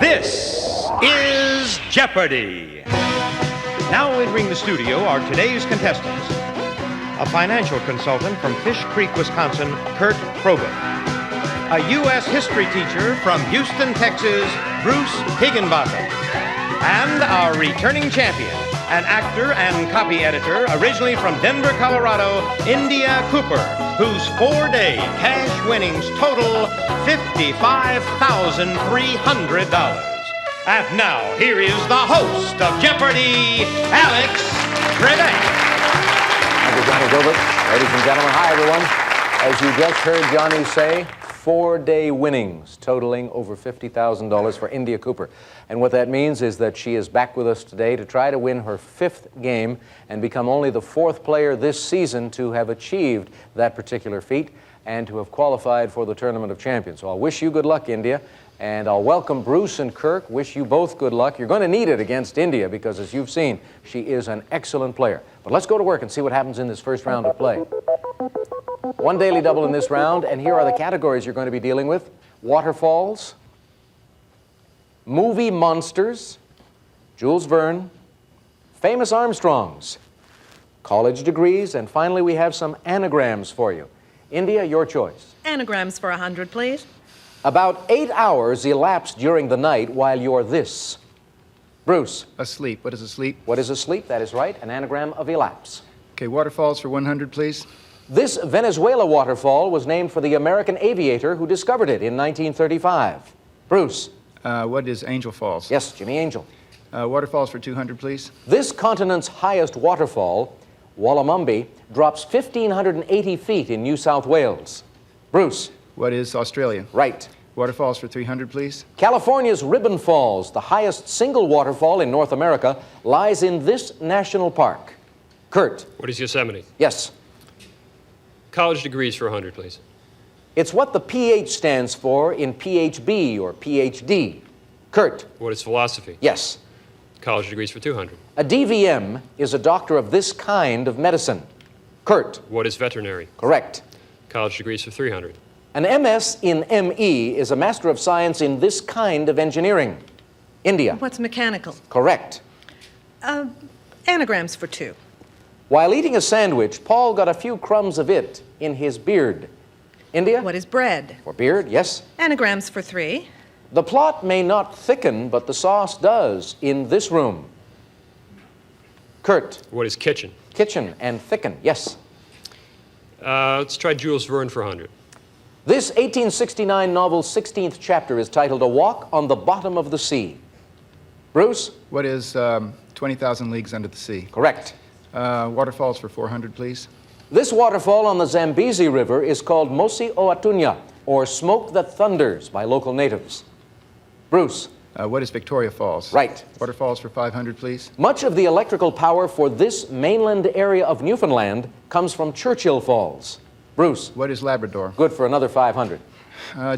This is Jeopardy! Now entering the studio are today's contestants. A financial consultant from Fish Creek, Wisconsin, Kurt Proba. A U.S. history teacher from Houston, Texas, Bruce Higginbotham. And our returning champion, an actor and copy editor originally from Denver, Colorado, India Cooper, whose 4-day cash winnings total $55,300. And now, here is the host of Jeopardy, Alex Trebek. Thank you, Johnny Gilbert. Ladies and gentlemen, hi, everyone. As you just heard Johnny say, 4-day winnings totaling over $50,000 for India Cooper. And what that means is that she is back with us today to try to win her 5th game and become only the 4th player this season to have achieved that particular feat and to have qualified for the Tournament of Champions. So I'll wish you good luck, India, and I'll welcome Bruce and Kirk. Wish you both good luck. You're going to need it against India because, as you've seen, she is an excellent player. But let's go to work and see what happens in this first round of play. One daily double in this round, and here are the categories you're going to be dealing with: waterfalls, movie monsters, Jules Verne, famous Armstrongs, college degrees, and finally we have some anagrams for you. India, your choice. Anagrams for 100, please. About 8 hours elapse during the night while you're this. Bruce. Asleep. What is asleep? What is asleep? That is right. An anagram of elapse. Okay, waterfalls for 100, please. This Venezuela waterfall was named for the American aviator who discovered it in 1935. Bruce. What is Angel Falls? Yes, Jimmy Angel. Waterfalls for 200, please. This continent's highest waterfall, Wallamumbi, drops 1,580 feet in New South Wales. Bruce. What is Australia? Right. Waterfalls for 300, please. California's Ribbon Falls, the highest single waterfall in North America, lies in this national park. Kurt. What is Yosemite? Yes. College degrees for 100, please. It's what the PH stands for in PHB or PhD. Kurt. What is philosophy? Yes. College degrees for 200. A DVM is a doctor of this kind of medicine. Kurt. What is veterinary? Correct. College degrees for 300. An MS in ME is a Master of Science in this kind of engineering. India. What's mechanical? Correct. Anagrams for 2. While eating a sandwich, Paul got a few crumbs of it in his beard. India. What is bread? For beard, yes. Anagrams for 3. The plot may not thicken, but the sauce does in this room. Kurt. What is kitchen? Kitchen and thicken, yes. Let's try Jules Verne for 100. This 1869 novel's 16th chapter is titled A Walk on the Bottom of the Sea. Bruce? What is 20,000 Leagues Under the Sea? Correct. Waterfalls for 400, please. This waterfall on the Zambezi River is called Mosi Oatunya, or Smoke That Thunders by local natives. Bruce? What is Victoria Falls? Right. Waterfalls for 500, please. Much of the electrical power for this mainland area of Newfoundland comes from Churchill Falls. Bruce? What is Labrador? Good for another 500.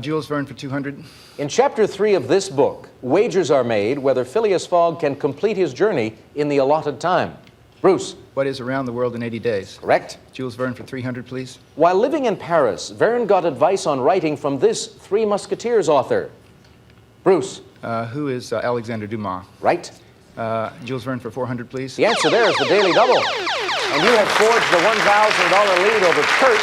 Jules Verne for 200. In Chapter 3 of this book, wagers are made whether Phileas Fogg can complete his journey in the allotted time. Bruce? What is Around the World in 80 Days? Correct. Jules Verne for 300, please. While living in Paris, Verne got advice on writing from this Three Musketeers author. Bruce? Who is Alexander Dumas? Right. Jules Verne for 400, please. The answer there is the Daily Double. And you have forged the $1,000 lead over Kurt,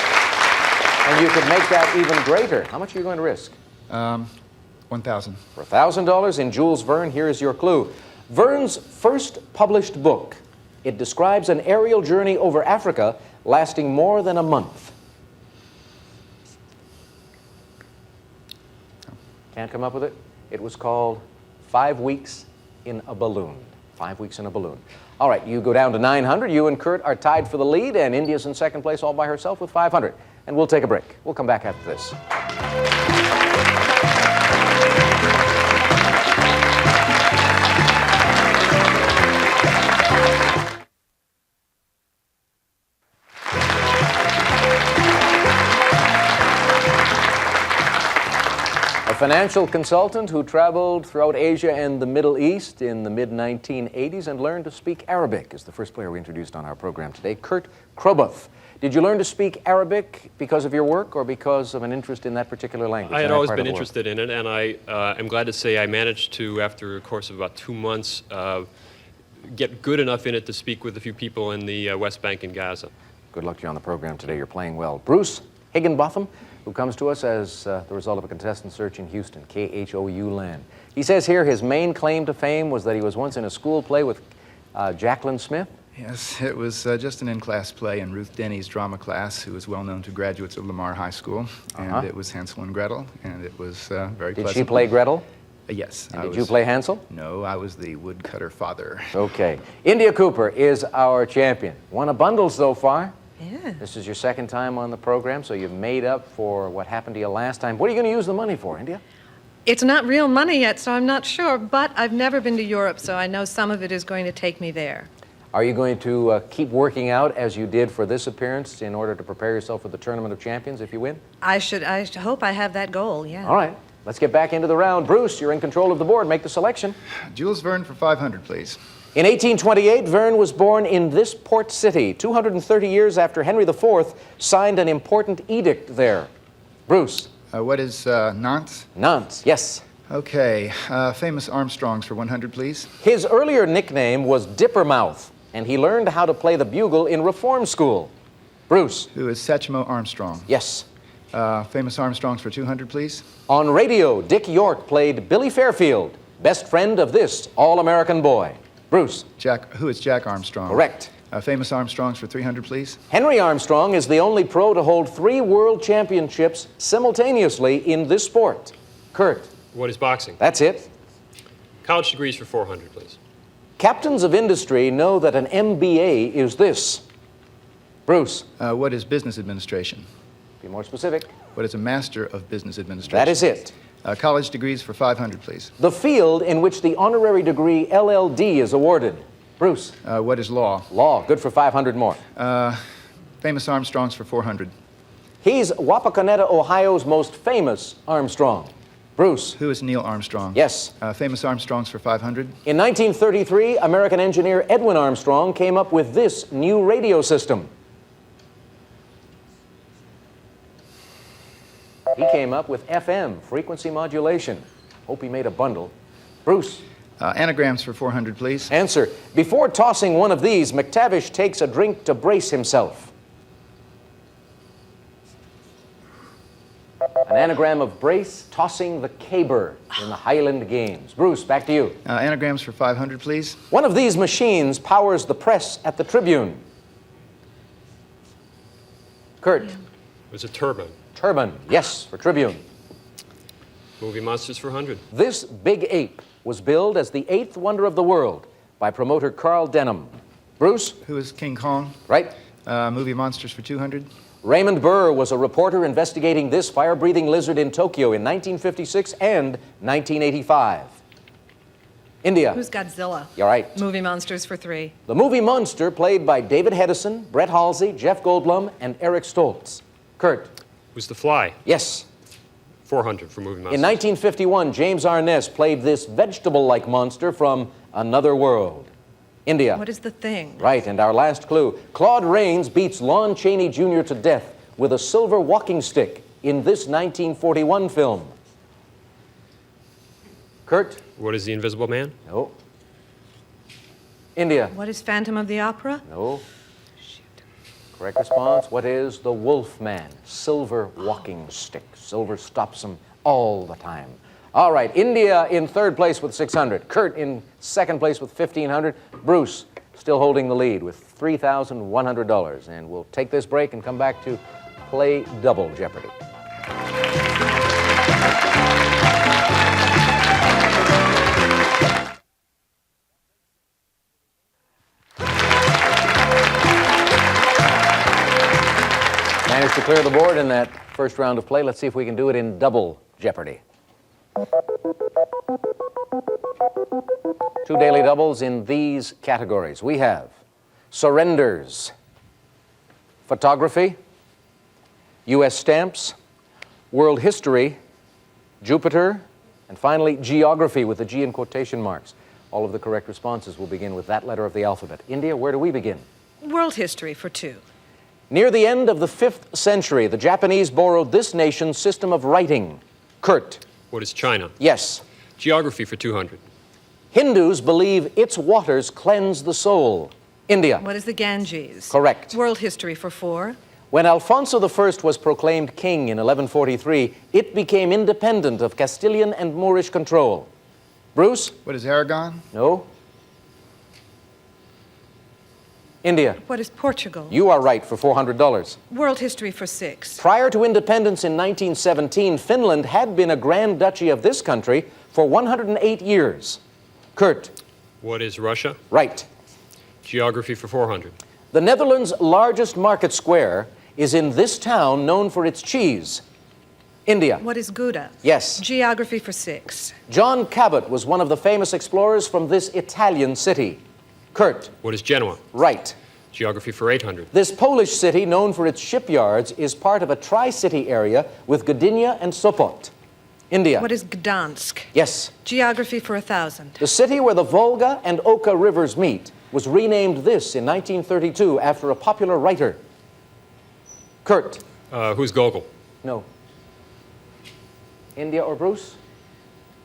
and you could make that even greater. How much are you going to risk? 1,000. For $1,000 in Jules Verne, here is your clue. Verne's first published book. It describes an aerial journey over Africa lasting more than a month. Can't come up with it? It was called 5 Weeks in a Balloon. 5 weeks in a balloon. All right, you go down to 900. You and Kurt are tied for the lead, and India's in second place all by herself with 500. And we'll take a break. We'll come back after this. A financial consultant who traveled throughout Asia and the Middle East in the mid-1980s and learned to speak Arabic is the first player we introduced on our program today, Kurt Proba. Did you learn to speak Arabic because of your work or because of an interest in that particular language? I had that always part of been the world? interested in it, and I am glad to say I managed to, after a course of about 2 months, get good enough in it to speak with a few people in the West Bank and Gaza. Good luck to you on the program today. You're playing well. Bruce Higginbotham, who comes to us as the result of a contestant search in Houston, KHOU land. He says here his main claim to fame was that he was once in a school play with Jacqueline Smith. Yes, it was just an in-class play in Ruth Denny's drama class, who was well known to graduates of Lamar High School. And it was Hansel and Gretel, and it was very Did pleasant. she play Gretel? Yes. And did you play Hansel? No, I was the woodcutter father. Okay. India Cooper is our champion. Won a bundle so far. Yeah. This is your second time on the program, so you've made up for what happened to you last time. What are you going to use the money for, India? It's not real money yet, so I'm not sure, but I've never been to Europe, so I know some of it is going to take me there. Are you going to keep working out as you did for this appearance in order to prepare yourself for the Tournament of Champions if you win? I hope I have that goal, yeah. All right. Let's get back into the round. Bruce, you're in control of the board. Make the selection. Jules Verne for 500, please. In 1828, Verne was born in this port city, 230 years after Henry IV signed an important edict there. Bruce. What is Nantes? Nantes, yes. Okay, famous Armstrongs for 100, please. His earlier nickname was Dippermouth, and he learned how to play the bugle in reform school. Bruce. Who is Satchmo Armstrong? Yes. Famous Armstrongs for 200, please. On radio, Dick York played Billy Fairfield, best friend of this all-American boy. Bruce. Who is Jack Armstrong? Correct. Famous Armstrongs for 300, please. Henry Armstrong is the only pro to hold 3 world championships simultaneously in this sport. Kurt. What is boxing? That's it. College degrees for 400, please. Captains of industry know that an MBA is this. Bruce. What is business administration? Be more specific. What is a Master of Business Administration? That is it. College degrees for 500, please. The field in which the honorary degree LLD is awarded. Bruce. What is law? Law. Good for 500 more. Famous Armstrongs for 400. He's Wapakoneta, Ohio's most famous Armstrong. Bruce. Who is Neil Armstrong? Yes. Famous Armstrongs for 500. In 1933, American engineer Edwin Armstrong came up with this new radio system. He came up with FM, frequency modulation. Hope he made a bundle. Bruce. Anagrams for 400, please. Answer. Before tossing one of these, McTavish takes a drink to brace himself. An anagram of brace, tossing the caber in the Highland Games. Bruce, back to you. Anagrams for 500, please. One of these machines powers the press at the Tribune. Kurt. It was a turbine. Turbine, yes, for Tribune. Movie Monsters for 100. This big ape was billed as the 8th wonder of the world by promoter Carl Denham. Bruce? Who is King Kong? Right. Movie Monsters for 200. Raymond Burr was a reporter investigating this fire-breathing lizard in Tokyo in 1956 and 1985. India. Who's Godzilla? You're right. Movie Monsters for 3. The movie Monster, played by David Hedison, Brett Halsey, Jeff Goldblum, and Eric Stoltz. Kurt. Was The Fly. Yes. 400 for Movie Monsters. In 1951, James Arness played this vegetable-like monster from Another World. India. What is The Thing? Right, and our last clue. Claude Rains beats Lon Chaney Jr. to death with a silver walking stick in this 1941 film. Kurt? What is The Invisible Man? No. India? What is Phantom of the Opera? No. Correct response. What is the Wolf Man? Silver walking stick. Silver stops him all the time. All right, India in 3rd place with 600. Kurt in 2nd place with 1,500. Bruce still holding the lead with $3,100. And we'll take this break and come back to play Double Jeopardy. Managed to clear the board in that first round of play. Let's see if we can do it in Double Jeopardy. 2 daily doubles in these categories. We have surrenders, photography, U.S. stamps, world history, Jupiter, and finally geography with the G in quotation marks. All of the correct responses will begin with that letter of the alphabet. India, where do we begin? World History for 2. Near the end of the 5th century, the Japanese borrowed this nation's system of writing. Kurt. What is China? Yes. Geography for 200. Hindus believe its waters cleanse the soul. India. What is the Ganges? Correct. World history for 4. When Alfonso I was proclaimed king in 1143, it became independent of Castilian and Moorish control. Bruce? What is Aragon? No. India. What is Portugal? You are right for $400. World history for 6. Prior to independence in 1917, Finland had been a Grand Duchy of this country for 108 years. Kurt. What is Russia? Right. Geography for 400. The Netherlands' largest market square is in this town known for its cheese. India. What is Gouda? Yes. Geography for 6. John Cabot was one of the famous explorers from this Italian city. Kurt. What is Genoa? Right. Geography for 800. This Polish city, known for its shipyards, is part of a tri-city area with Gdynia and Sopot. India. What is Gdansk? Yes. Geography for 1,000. The city where the Volga and Oka rivers meet was renamed this in 1932 after a popular writer. Kurt. Who's Gogol? No. India or Bruce?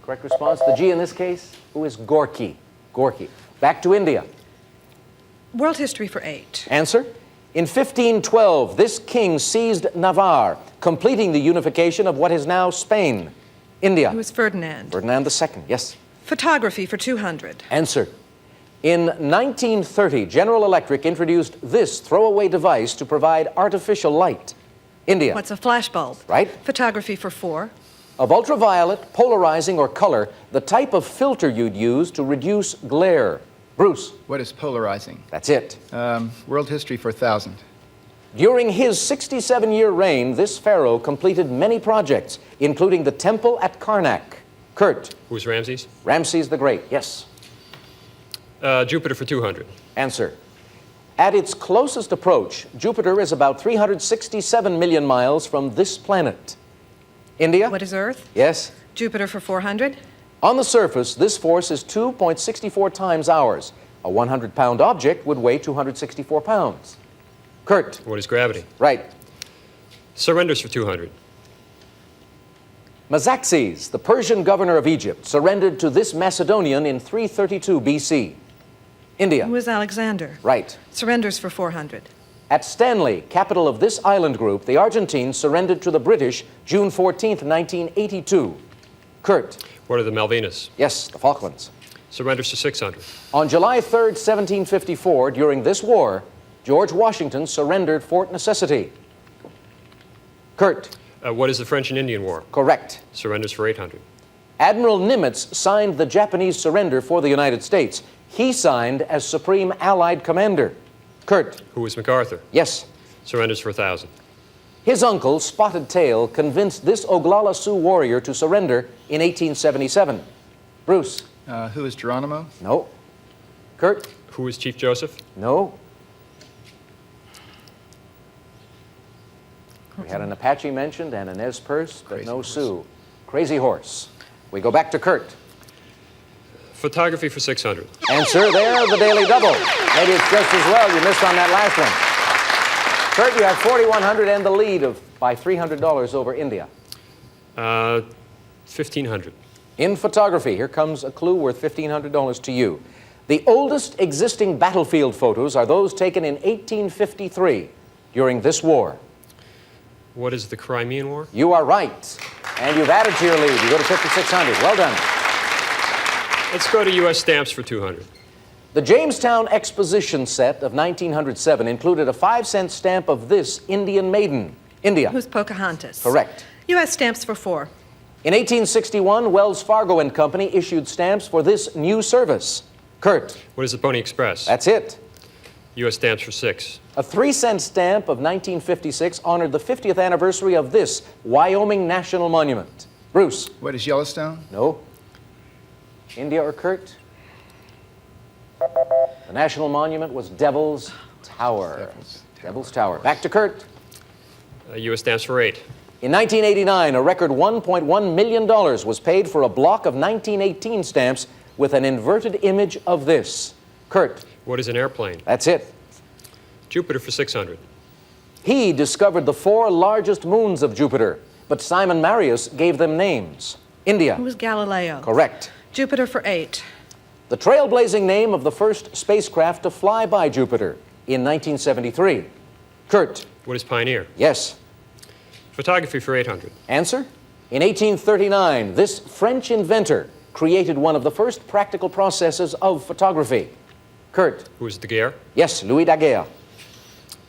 Correct response. The G in this case, who is Gorky? Gorky. Back to India. World history for 8. Answer. In 1512, this king seized Navarre, completing the unification of what is now Spain. India. Who is Ferdinand? Ferdinand II. Yes. Photography for 200. Answer. In 1930, General Electric introduced this throwaway device to provide artificial light. India. What's a flashbulb? Right. Photography for 4. Of ultraviolet, polarizing, or color, the type of filter you'd use to reduce glare. Bruce. What is polarizing? That's it. World history for 1,000. During his 67-year reign, this pharaoh completed many projects, including the temple at Karnak. Kurt. Who's Ramses? Ramses the Great. Yes. Jupiter for 200. Answer. At its closest approach, Jupiter is about 367 million miles from this planet. India? What is Earth? Yes. Jupiter for 400. On the surface, this force is 2.64 times ours. A 100-pound object would weigh 264 pounds. Kurt. What is gravity? Right. Surrenders for 200. Mazaxes, the Persian governor of Egypt, surrendered to this Macedonian in 332 BC. India. Who is Alexander? Right. Surrenders for 400. At Stanley, capital of this island group, the Argentines surrendered to the British June 14th, 1982. Kurt. What are the Malvinas? Yes, the Falklands. Surrenders for 600. On July 3rd, 1754, during this war, George Washington surrendered Fort Necessity. Kurt. What is the French and Indian War? Correct. Surrenders for 800. Admiral Nimitz signed the Japanese surrender for the United States. He signed as Supreme Allied Commander. Kurt. Who is MacArthur? Yes. Surrenders for 1,000. His uncle, Spotted Tail, convinced this Oglala Sioux warrior to surrender in 1877. Bruce. Who is Geronimo? No. Kurt. Who is Chief Joseph? No. We had an Apache mentioned and an Nez Perce, but Crazy no Horse. Sioux. Crazy Horse. We go back to Kurt. Photography for 600. Answer there, the Daily Double. Maybe it's just as well you missed on that last one. Kurt, you have 4,100 and the lead by $300 over India. 1,500. In photography, here comes a clue worth $1,500 to you. The oldest existing battlefield photos are those taken in 1853 during this war. What is the Crimean War? You are right. And you've added to your lead. You go to 5,600. Well done. Let's go to U.S. stamps for 200. The Jamestown Exposition set of 1907 included a 5-cent stamp of this Indian maiden. India. Who's Pocahontas? Correct. U.S. stamps for 4. In 1861, Wells Fargo and Company issued stamps for this new service. Kurt. What is the Pony Express? That's it. U.S. stamps for 6. A 3-cent stamp of 1956 honored the 50th anniversary of this Wyoming National Monument. Bruce. What is Yellowstone? No. India or Kurt? The national monument was Devil's Tower. Devil's Tower. Back to Kurt. U.S. stamps for 8. In 1989, a record $1.1 million was paid for a block of 1918 stamps with an inverted image of this. Kurt. What is an airplane? That's it. Jupiter for 600. He discovered the 4 largest moons of Jupiter, but Simon Marius gave them names. India. It was Galileo. Correct. Jupiter for 8. The trailblazing name of the first spacecraft to fly by Jupiter in 1973. Kurt. What is Pioneer? Yes. Photography for 800. Answer? In 1839, this French inventor created one of the first practical processes of photography. Kurt. Who is Daguerre? Yes, Louis Daguerre.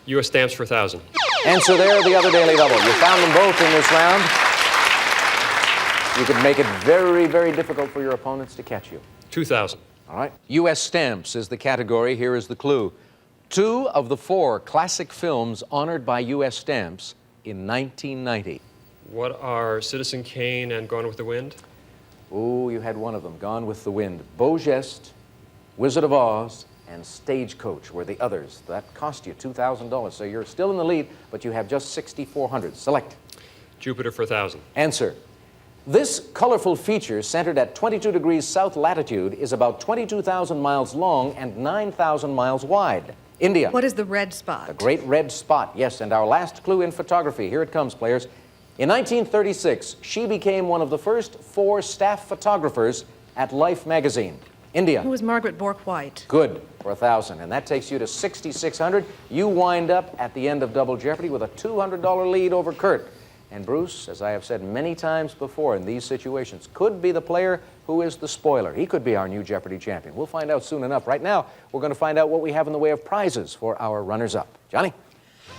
U.S. stamps for 1,000. Answer there, the other Daily Double. You found them both in this round. You could make it very, very difficult for your opponents to catch you. 2,000. All right. U.S. stamps is the category. Here is the clue. 2 of the 4 classic films honored by U.S. stamps in 1990. What are Citizen Kane and Gone with the Wind? Oh, you had one of them, Gone with the Wind. Beau Geste, Wizard of Oz, and Stagecoach were the others. That cost you $2,000, so you're still in the lead, but you have just $6,400. Select. Jupiter for 1,000. Answer. This colorful feature, centered at 22 degrees south latitude, is about 22,000 miles long and 9,000 miles wide. India. What is the red spot? The great red spot, yes, and our last clue in photography. Here it comes, players. In 1936, she became one of the first 4 staff photographers at Life magazine. India. Who was Margaret Bourke-White? Good, for 1,000, and that takes you to 6,600. You wind up at the end of Double Jeopardy with a $200 lead over Kurt. And Bruce, as I have said many times before in these situations, could be the player who is the spoiler. He could be our new Jeopardy champion. We'll find out soon enough. Right now, we're going to find out what we have in the way of prizes for our runners-up. Johnny?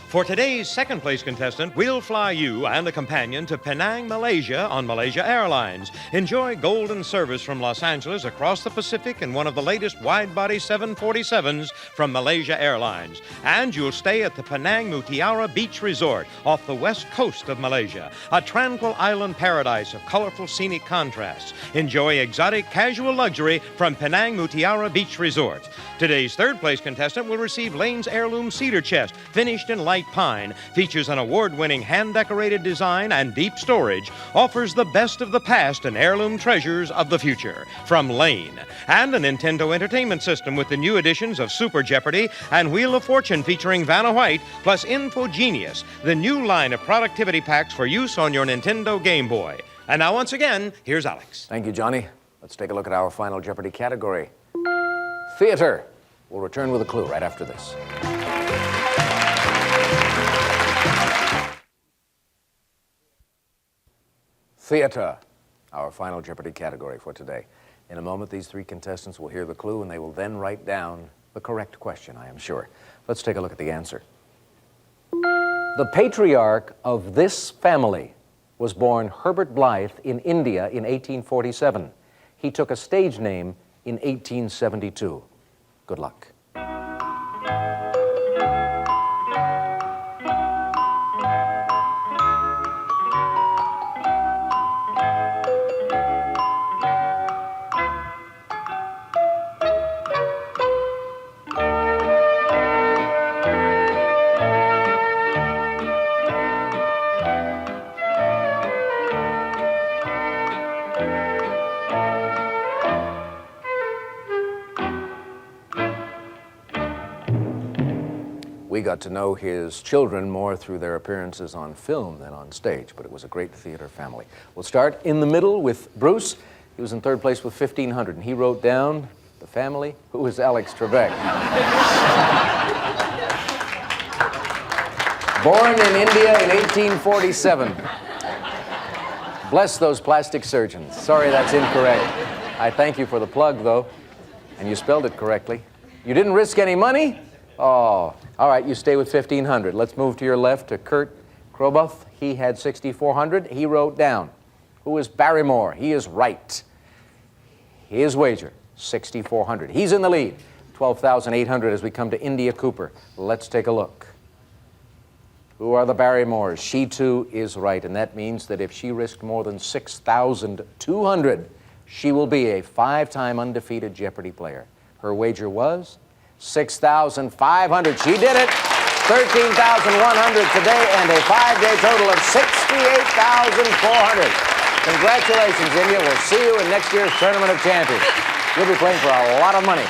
For today's second place contestant, we'll fly you and a companion to Penang, Malaysia on Malaysia Airlines. Enjoy golden service from Los Angeles across the Pacific in one of the latest wide-body 747s from Malaysia Airlines. And you'll stay at the Penang Mutiara Beach Resort off the west coast of Malaysia, a tranquil island paradise of colorful scenic contrasts. Enjoy exotic casual luxury from Penang Mutiara Beach Resort. Today's third place contestant will receive Lane's Heirloom Cedar Chest, finished in light pine, features an award-winning hand-decorated design and deep storage, offers the best of the past and heirloom treasures of the future from Lane. And a Nintendo Entertainment System with the new editions of Super Jeopardy and Wheel of Fortune featuring Vanna White, plus InfoGenius, the new line of productivity packs for use on your Nintendo Game Boy. And now, once again, here's Alex. Thank you, Johnny. Let's take a look at our final Jeopardy category. Theater. We'll return with a clue right after this. Theater, our final Jeopardy category for today. In a moment, these 3 contestants will hear the clue, and they will then write down the correct question, I am sure. Let's take a look at the answer. The patriarch of this family was born Herbert Blythe in India in 1847. He took a stage name in 1872. Good luck. We got to know his children more through their appearances on film than on stage, but it was a great theater family. We'll start in the middle with Bruce. He was in third place with 1,500, and he wrote down the family who was Alex Trebek. Born in India in 1847. Bless those plastic surgeons. Sorry, that's incorrect. I thank you for the plug, though, and you spelled it correctly. You didn't risk any money? Oh, all right, you stay with 1,500. Let's move to your left to Kurt Kroboth. He had 6,400. He wrote down. Who is Barrymore? He is right. His wager, 6,400. He's in the lead, 12,800 as we come to India Cooper. Let's take a look. Who are the Barrymores? She, too, is right, and that means that if she risked more than 6,200, she will be a 5-time undefeated Jeopardy player. Her wager was 6,500. She did it. 13,100 today and a 5-day total of 68,400. Congratulations, India. We'll see you in next year's Tournament of Champions. You'll be playing for a lot of money.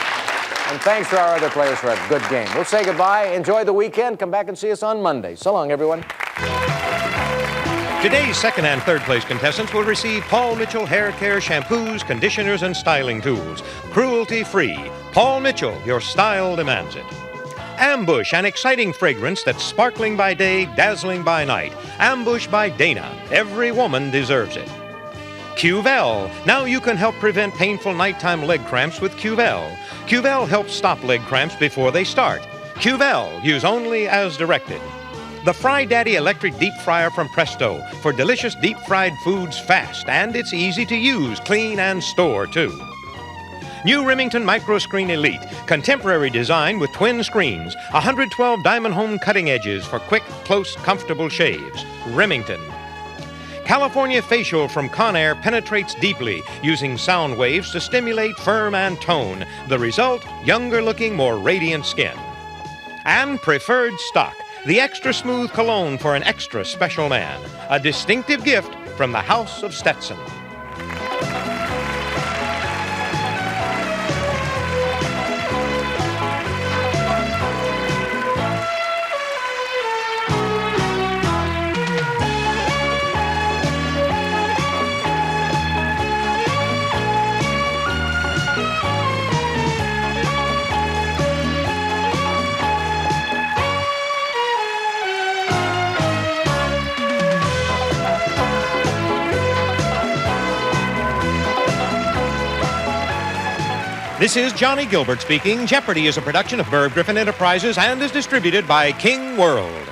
And thanks to our other players for a good game. We'll say goodbye. Enjoy the weekend. Come back and see us on Monday. So long, everyone. Today's second and third place contestants will receive Paul Mitchell hair care shampoos, conditioners, and styling tools. Cruelty-free. Paul Mitchell, your style demands it. Ambush, an exciting fragrance that's sparkling by day, dazzling by night. Ambush by Dana. Every woman deserves it. Qvel. Now you can help prevent painful nighttime leg cramps with Qvel. Qvel helps stop leg cramps before they start. Qvel. Use only as directed. The Fry Daddy electric deep fryer from Presto for delicious deep fried foods fast, and it's easy to use, clean, and store too. New Remington Microscreen Elite, contemporary design with twin screens, 112 diamond home cutting edges for quick, close, comfortable shaves. Remington. California Facial from Conair penetrates deeply, using sound waves to stimulate, firm, and tone. The result, younger looking, more radiant skin. And Preferred Stock, the extra smooth cologne for an extra special man. A distinctive gift from the House of Stetson. This is Johnny Gilbert speaking. Jeopardy is a production of Merv Griffin Enterprises and is distributed by King World.